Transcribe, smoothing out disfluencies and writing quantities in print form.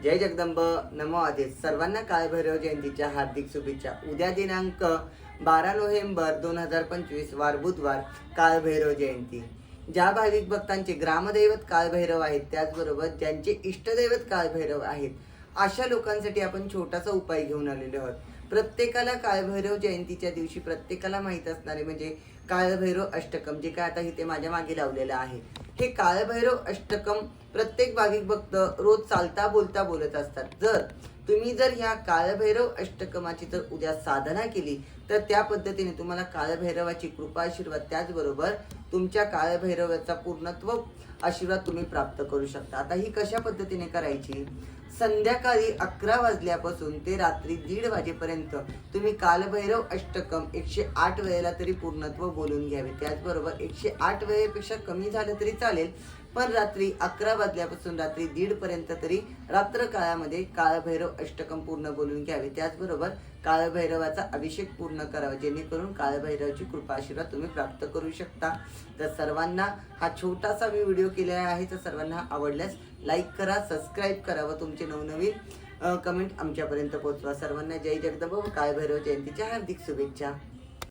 जय जगदंब नमो आदेश. सर्वांना काळभैरव जयंतीच्या हार्दिक शुभेच्छा. उद्या दिनांक 12 नोव्हेंबर 2025 वार बुधवार काळभैरव जयंती. ज्या भाविक भक्तांचे ग्रामदैवत काळभैरव आहेत, त्याचबरोबर ज्यांचे इष्टदैवत काळभैरव आहेत, अशा लोकांसाठी आपण छोटासा उपाय घेऊन आलेलो आहोत. प्रत्येकाला काळभैरव जयंतीच्या दिवशी प्रत्येकाला माहीत असणारे म्हणजे काळभैरव अष्टकम, जे काय आता इथे माझ्या मागे लावलेलं आहे. हे काळभैरव अष्टकम प्रत्येक भाविक भक्त रोज चालता बोलता बोलत असतात. जर तुम्ही ह्या काळभैरव अष्टकमाची जर उद्या साधना केली तर त्या पद्धतीने तुम्हाला काळभैरवाची कृपा आशीर्वाद, त्याचबरोबर तुमच्या काळभैरवाचा पूर्णत्व आशीर्वाद तुम्ही प्राप्त करू शकता. आता ही कशा पद्धतीने करायची? संध्याकाळी 11 वाजल्यापासून ते रात्री 1:30 वाजेपर्यंत तुम्ही कालभैरव अष्टकम 108 वेळेला तरी पूर्णत्व बोलून घ्यावे. त्याचबरोबर 108 वेळेपेक्षा कमी झालं तरी चालेल, पण रात्री 11 वाजल्यापासून रात्री 1:30 पर्यंत तरी रात्र काळामध्ये काळभैरव अष्टकम पूर्ण बोलून घ्यावे. त्याचबरोबर काळभैरवाचा अभिषेक पूर्ण करावा, जेणेकरून काळभैरवाची कृपा आशीर्वाद तुम्ही प्राप्त करू शकता. तर सर्वांना हा छोटासा मी व्हिडिओ केलेला आहे, तर सर्वांना आवडल्यास लाईक करा, सबस्क्राईब करा व तुमचे नवनवीन कमेंट आमच्यापर्यंत पोहोचवा. सर्वांना जय जगदंब व काळभैरव जयंतीच्या हार्दिक शुभेच्छा.